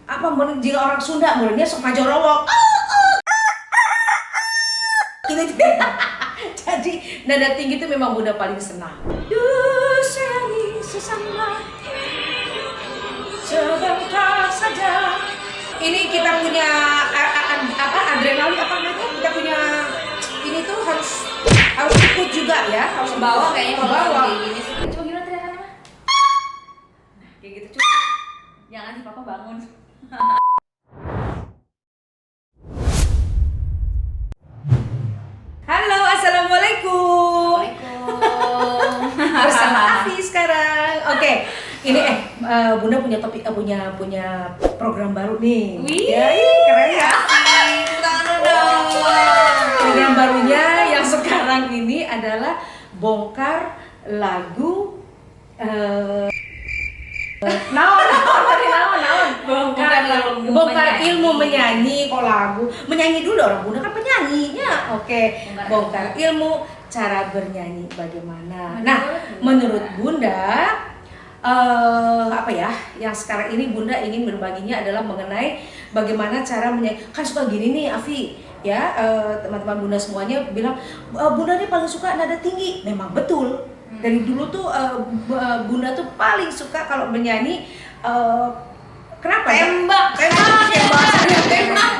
apa jika orang Sunda mulutnya sok majorowok. Gitu. Jadi nada tinggi itu memang Bunda paling senang. Duh sayangi sesama sebentar saja. Ini kita punya adrenalin apa namanya? Kita punya ini tuh harus ikut juga ya, harus bawa kayaknya kalau bawa. kayak gini. Coba gimana teriakannya mah? Nah, kayak gitu coba. Jangan si papa bangun. Halo, assalamualaikum. Waalaikumsalam. Bersama Afi sekarang. Oke, ini Bunda punya topik, punya program baru nih. Wih, ya, keren ya. Wow. Program barunya yang sekarang ini adalah bongkar lagu naon. Bongkar ilmu menyanyi. Kok lagu menyanyi dulu, orang Bunda kan penyanyinya. Oke, bongkar ilmu cara bernyanyi bagaimana. Nah, menurut Bunda apa ya yang sekarang ini Bunda ingin berbaginya adalah mengenai bagaimana cara menyanyi. Kan suka gini nih Afi ya, teman-teman Bunda semuanya bilang Bunda nih paling suka nada tinggi. Memang betul, dari dulu tuh Bunda tuh paling suka kalau menyanyi kenapa tembak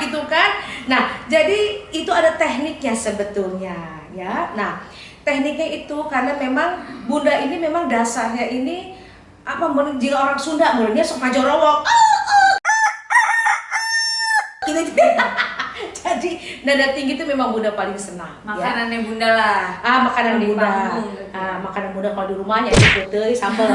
gitu kan. Nah, jadi itu ada tekniknya sebetulnya ya. Nah, tekniknya itu karena memang Bunda ini memang dasarnya ini apa, jika orang Sunda mulutnya sok majorowok. Gitu. Jadi nada tinggi itu memang Bunda paling senang. Makanannya Bunda lah. Makanan di Bunda. panggung, gitu. Makanan Bunda kalau di rumahnya itu teh sambal.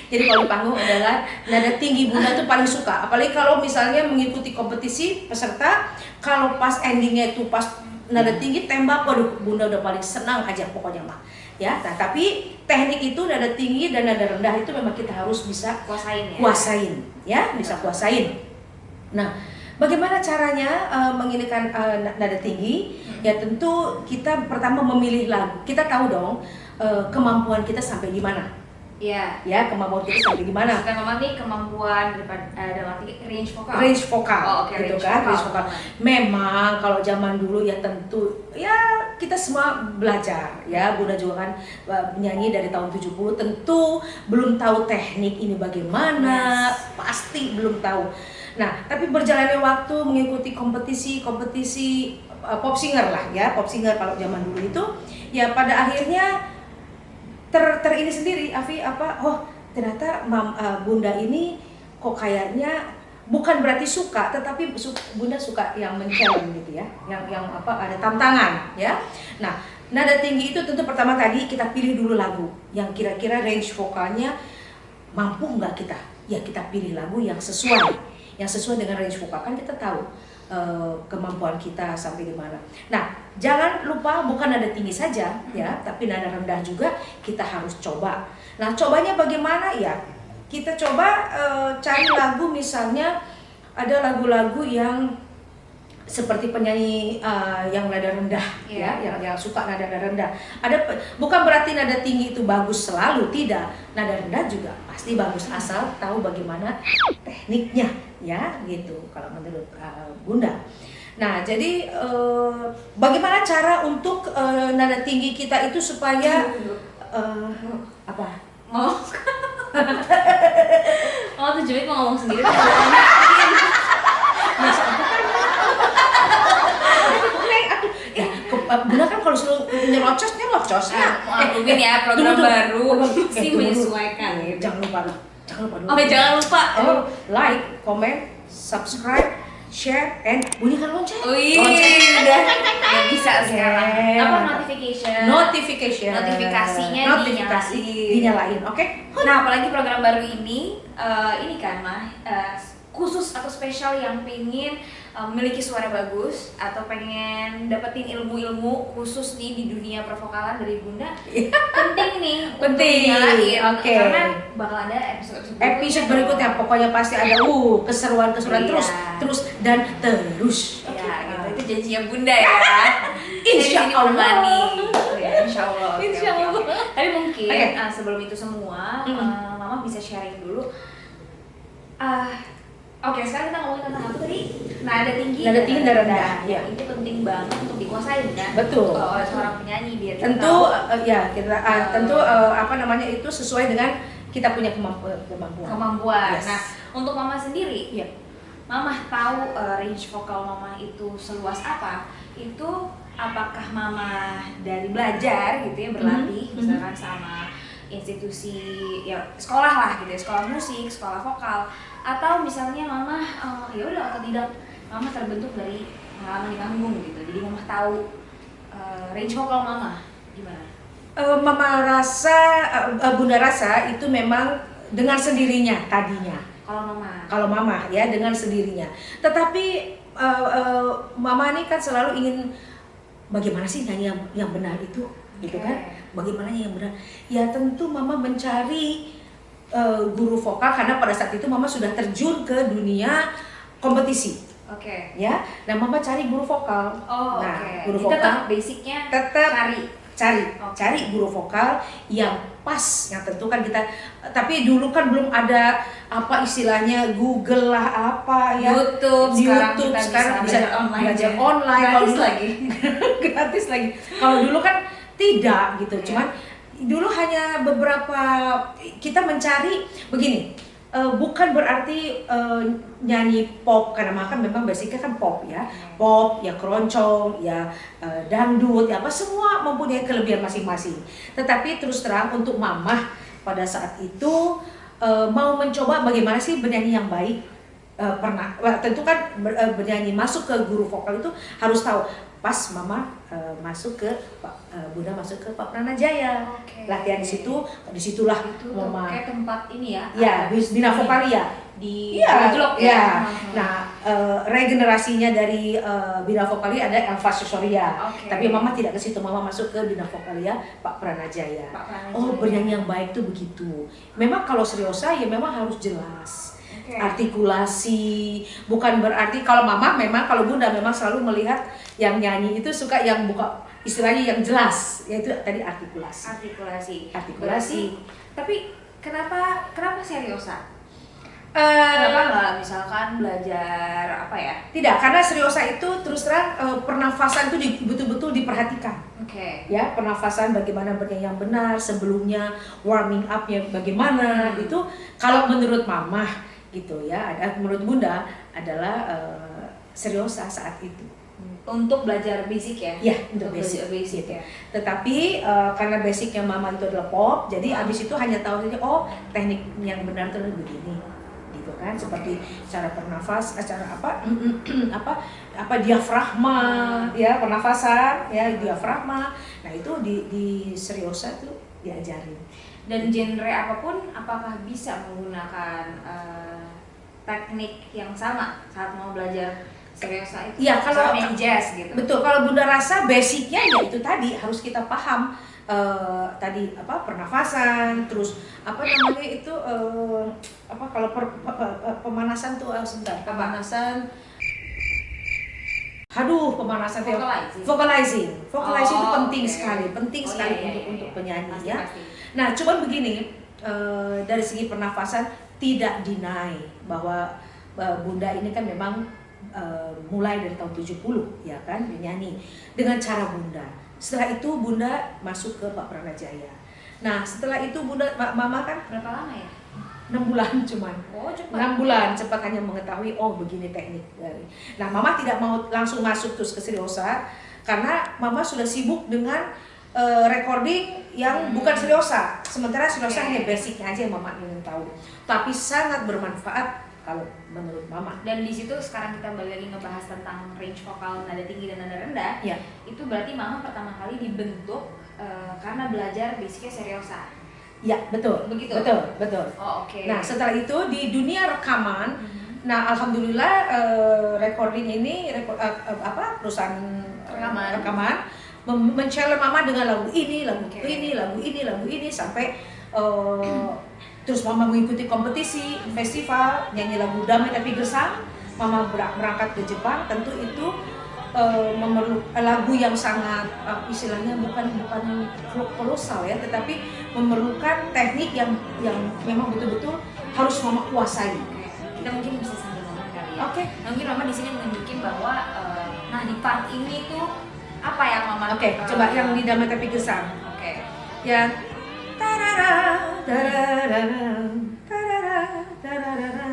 Jadi kalau di panggung adalah nada tinggi Bunda tuh paling suka. Apalagi kalau misalnya mengikuti kompetisi peserta, kalau pas endingnya itu pas nada tinggi tembak, waduh Bunda udah paling senang aja pokoknya mah. Ya, nah, tapi teknik itu nada tinggi dan nada rendah itu memang kita harus bisa kuasain ya, bisa kuasain. Nah, bagaimana caranya menginikan nada tinggi? Ya tentu kita pertama memilih lagu. Kita tahu dong kemampuan kita sampai di mana. Iya. Ya, kemampuan kita sampai di mana. Kita ngomong nih kemampuan dalam arti range vokal. Range vokal. Oh, oke, gitu range kan, vokal. range vokal. Memang kalau zaman dulu ya tentu ya kita semua belajar ya. Bunda juga kan menyanyi dari tahun 70, tentu belum tahu teknik ini bagaimana, pasti belum tahu. Nah, tapi berjalannya waktu mengikuti kompetisi pop singer lah ya, pop singer kalau zaman dulu itu ya pada akhirnya ini sendiri Afi ternyata Bunda ini kok kayaknya bukan berarti suka, tetapi Bunda suka yang men-challenge gitu ya, yang ada tantangan ya. Nah, nada tinggi itu tentu pertama tadi kita pilih dulu lagu yang kira-kira range vokalnya mampu nggak kita. Ya kita pilih lagu yang sesuai dengan range vokal, kan kita tahu kemampuan kita sampai di mana. Nah, jangan lupa bukan nada tinggi saja ya, tapi nada rendah juga kita harus coba. Nah, cobanya bagaimana ya? Kita coba cari lagu, misalnya ada lagu-lagu yang seperti penyanyi yang nada rendah ya, yang suka nada rendah. Bukan berarti nada tinggi itu bagus selalu, tidak. Nada rendah juga pasti bagus asal tahu bagaimana tekniknya ya, gitu kalau menurut Bunda. Nah, jadi bagaimana cara untuk nada tinggi kita itu supaya apa? Tuh Jumit mau ngomong sendiri. Bunda kan kalau suruh nyelocos ya. Mungkin ya program baru sih menyesuaikan. Jangan lupa dulu. Jangan lupa. Like, comment, subscribe, share, and bunyikan lonceng. Udah bisa sekarang. Apa notifikasinya dinyalain. Oke? Nah, apalagi program baru ini kan mah khusus atau spesial yang pengen memiliki suara bagus atau pengen dapetin ilmu-ilmu khusus nih di dunia pervokalan dari Bunda. Penting nih untuk dinyalain. Oke. Karena bakal ada episode berikutnya. Pokoknya pasti ada keseruan terus dan terus. Ya, gitu. Itu janjinya Bunda ya. Insya Allah. Insya Allah. Oke. Tapi mungkin sebelum itu semua, Mama bisa sharing dulu. Oke, sekarang kita ngomongin tentang apa tadi? Nada tinggi, Nada tinggi dan rendah. Ya, itu penting banget untuk dikuasai kan? Betul. Oleh seorang penyanyi biar kita Tentu tahu, ya kita tentu apa namanya itu sesuai dengan kita punya kemampuan. kemampuan. Yes. Nah, untuk mama sendiri, Ya. mama tahu range vokal mama itu seluas apa? Itu apakah mama dari belajar gitu ya, berlatih misalkan sama institusi ya sekolah lah gitu ya, sekolah musik, sekolah vokal, atau misalnya mama ya udah otodidak, mama terbentuk dari pengalaman di panggung gitu, jadi mama tahu range vokal mama gimana? Mama rasa, Bunda rasa itu memang dengan sendirinya tadinya. Kalau mama ya dengan sendirinya. Tetapi mama ini kan selalu ingin bagaimana sih nyanyi yang benar itu, gitu kan? Bagaimana yang benar? Ya tentu mama mencari guru vokal karena pada saat itu mama sudah terjun ke dunia kompetisi. Ya, nah mama cari guru vokal. Guru vokal tetap basicnya cari guru vokal yang pas, yang tentu kan kita, tapi dulu kan belum ada apa istilahnya Google lah apa ya, YouTube sekarang bisa belajar online gratis lagi. gratis lagi. Kalau dulu kan tidak gitu, cuman dulu hanya beberapa kita mencari begini. Bukan berarti nyanyi pop, karena makan memang basicnya kan pop ya, pop ya, keroncong ya, dangdut ya, apa semua mempunyai kelebihan masing-masing. Tetapi terus terang untuk mama pada saat itu mau mencoba bagaimana sih bernyanyi yang baik. Tentu kan bernyanyi masuk ke guru vokal itu harus tahu. Pas mama masuk ke Bunda masuk ke Pak Pranajaya, latihan di situlah mama kayak tempat ini ya, Bina Vokalia di Glok ya. Nah, regenerasinya dari Bina Vokalia ada Elva Susoria. Tapi mama tidak ke situ, mama masuk ke Bina Vokalia Pak Pranajaya. Oh, bernyanyi yang baik tuh begitu. Memang kalau seriosa ya memang harus jelas. Artikulasi, bukan berarti kalau mama memang, kalau Bunda memang selalu melihat yang nyanyi itu suka yang buka istilahnya yang jelas, yaitu tadi artikulasi. Berarti, tapi kenapa seriosa? Kenapa nggak misalkan belajar apa ya? Tidak, karena seriosa itu terus terang pernafasan itu betul-betul diperhatikan. Ya, pernafasan bagaimana bernyanyi yang benar, sebelumnya warming up-nya bagaimana, itu kalau menurut mama gitu ya, menurut Bunda adalah seriosa saat itu. Untuk belajar basic ya? Ya, untuk basic ya. Tetapi karena basicnya mama itu adalah pop, jadi abis itu hanya tahu saja, oh teknik yang benar itu begini, gitu kan? Seperti cara bernafas, cara apa diafragma, ya pernafasan, ya diafragma. Nah itu di seriosa tuh diajarin. Dan genre apapun, apakah bisa menggunakan teknik yang sama saat mau belajar seriosa itu? Ya, kalau yang jazz gitu. Betul, kalau Bunda rasa basicnya ya itu tadi harus kita paham tadi apa pernafasan, terus apa namanya itu apa kalau pemanasan tuh sebentar, pemanasan. Pemanasan vocalizing itu penting sekali untuk penyanyi ya. Nah, cuman begini, dari segi pernafasan tidak deny bahwa Bunda ini kan memang mulai dari tahun 70 ya kan menyanyi dengan cara Bunda. Setelah itu Bunda masuk ke Pak Pranajaya. Nah, setelah itu mama kan berapa lama ya? 6 bulan cuman. Cepat. 6 bulan cepat hanya mengetahui begini teknik dari. Nah, mama tidak mau langsung masuk terus ke seriosa karena mama sudah sibuk dengan recording yang bukan seriosa. Sementara seriosa hanya basicnya aja yang mama ingin tahu. Tapi sangat bermanfaat kalau menurut mama. Dan di situ sekarang kita balik lagi ngebahas tentang range vokal nada tinggi dan nada rendah. Ya. Itu berarti mama pertama kali dibentuk karena belajar basicnya seriosa. Ya, betul. Begitu. Betul. Oh, oke. Nah, setelah itu di dunia rekaman, nah alhamdulillah recording ini perusahaan rekaman men-challenge mama dengan lagu ini sampai terus mama mengikuti kompetisi, festival, nyanyi lagu damai tapi gersang. Mama berangkat ke Jepang, tentu itu memerlukan lagu yang sangat istilahnya bukan kolosal ya, tetapi memerlukan teknik yang memang betul-betul harus mama kuasai. Kita mungkin bisa sambil Oke. Nah, mungkin Mama di sini menunjukin bahwa nah di part ini tuh apa yang Mama Oke, coba yang di Damai Tapi Gersang. Oke. Yang tarara, tarara, tarara, tarara,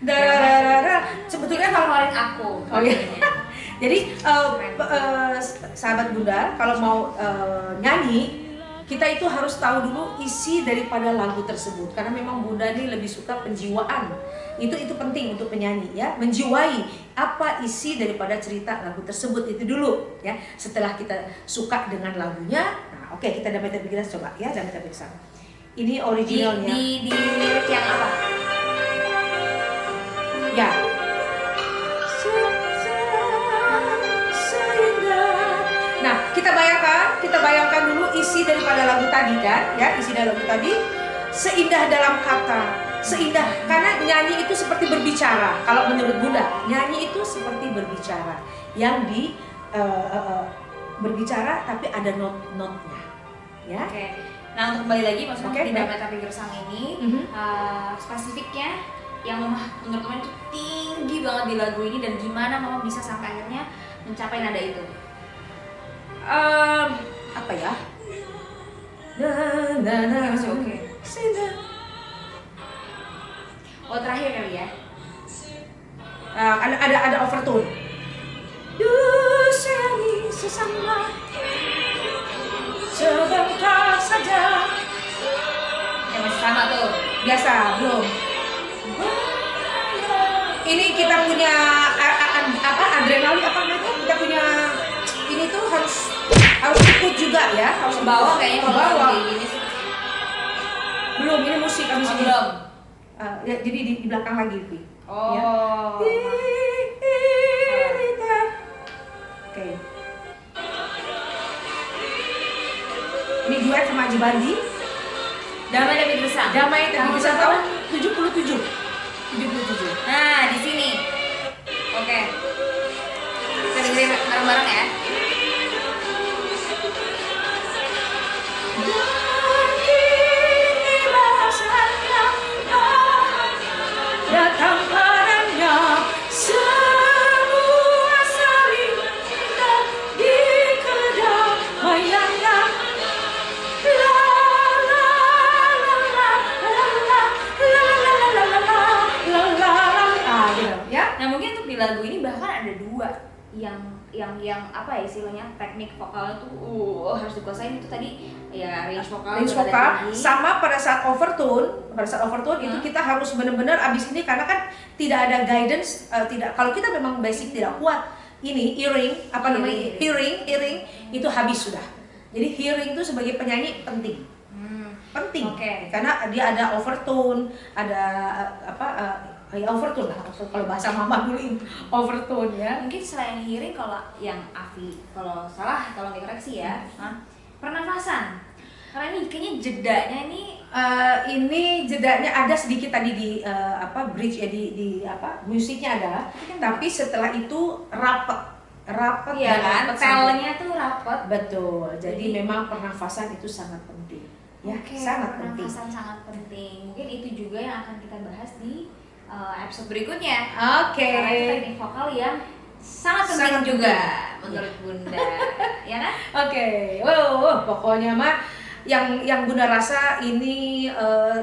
tarara. Sebetulnya kalau favorit aku. Oh iya. Jadi sahabat Bunda kalau mau nyanyi, kita itu harus tahu dulu isi daripada lagu tersebut, karena memang Bunda ini lebih suka penjiwaan. Itu penting untuk penyanyi ya, menjiwai apa isi daripada cerita lagu tersebut itu dulu ya. Setelah kita suka dengan lagunya, nah oke, kita Damai Tapi Gersang, coba ya, Damai Tapi Gersang. Ini originalnya. Di lirik yang apa? Ya. Nah, kita bayangkan dulu isi daripada lagu tadi kan, ya, isi dari lagu tadi seindah dalam kata, seindah karena nyanyi itu seperti berbicara. Kalau menurut Bunda, nyanyi itu seperti berbicara, yang berbicara tapi ada not-notnya, ya. Oke. Nah, untuk kembali lagi maksudnya di Oke, Damai Tapi Gersang ini spesifiknya yang menurut Mama itu tinggi banget di lagu ini, dan gimana Mama bisa sampai akhirnya mencapai nada itu? Apa ya? Na Masih oke. Oh, terakhir kali ya. Ada overtone. Sayangi sesama sebentar saja. Ya masih sama tuh. Biasa belum. Ini kita punya adrenalin apa namanya? Kita punya ini tuh harus ikut juga ya, harus Bawa kayaknya kalau bawa. kayak gini sih. Belum, ini musik habis ini. Belum. Ya, jadi di belakang lagi, Pi. Oh. Ya. Oke. Ini duet sama Haji Bandi. Damai Tapi Gersang. Damai Tapi Gersang tahun 77. Nah, di sini. Oke. Kita dengerin bareng-bareng ya. Datang padanya semua saling indah di kedamaiannya. La la la la la la la la la la la gitu ya. Nah, mungkin untuk di lagu ini bahkan ada dua yang apa ya istilahnya, teknik vokalnya tuh harus dikuasain. Itu tadi ya range vokal sama pada saat overtone itu kita harus benar-benar abis ini, karena kan tidak ada guidance, tidak, kalau kita memang basic tidak kuat ini hearing hearing itu habis sudah. Jadi hearing itu sebagai penyanyi penting. Okay. Karena dia ada overtone, ada overtone lah kalau bahasa mama dulu, overtone ya. Mungkin selain hearing, kalau yang Afi kalau salah tolong dikoreksi ya. Pernafasan, karena ini kayaknya jedanya ini jedanya ada sedikit tadi di bridge ya, di musiknya ada, tapi setelah itu rapet ya dan kan, rapet telnya tuh rapet. Betul, jadi memang pernafasan itu sangat penting ya. Sangat penting. Pernafasan sangat penting. Mungkin itu juga yang akan kita bahas di episode berikutnya. Karena itu teknik vokal yang sangat penting juga menurut Bunda. Ya kan? Wow, pokoknya mah yang Bunda rasa ini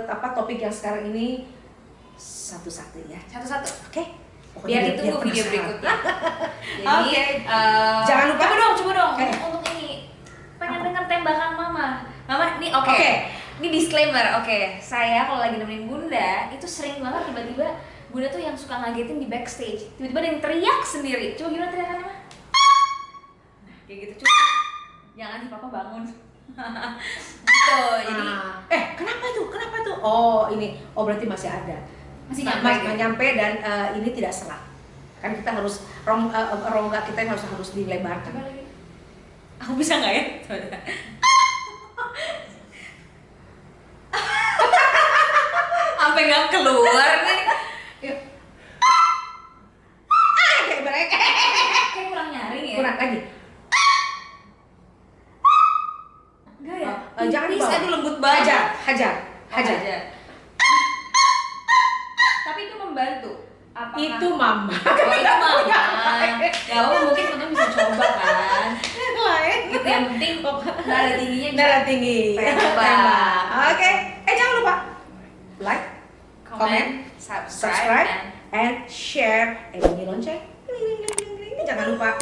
topik yang sekarang ini satu-satu ya. Satu-satu. Oke. Biar ditunggu video berikutnya. Jadi jangan lupa. Coba dong. Untuk ini pengen denger tembakan Mama. Mama ini oke. Ini disclaimer. Saya kalau lagi nemenin Bunda itu sering banget tiba-tiba Bunda tuh yang suka ngagetin di backstage. Tiba-tiba ada yang teriak sendiri. Coba gimana teriakannya, Mah? Nah, kayak gitu. Coba. Jangan si Papa bangun. Gitu. Jadi kenapa tuh? Oh, berarti masih ada. Masih nyampe dan ini tidak serak. Kan kita harus rongga kita harus dilebarkan. Coba lagi. Aku bisa nggak ya? Sampai nggak keluar nih. Kayak mereka. Kayak kurang nyaring ya. Kurang lagi. Enggak ya? Jangan bisa, dibawa. aduh lembut banget. Hajar. Tapi itu membantu. Apakah Itu mama. Oh itu mama. Ya apa mungkin teman bisa coba kan. Lain. Gitu yang penting darah tingginya bisa Darah tinggi. tembak. Oke. Jangan lupa like, comment, subscribe, and share. Bunyi lonceng. Jangan lupa.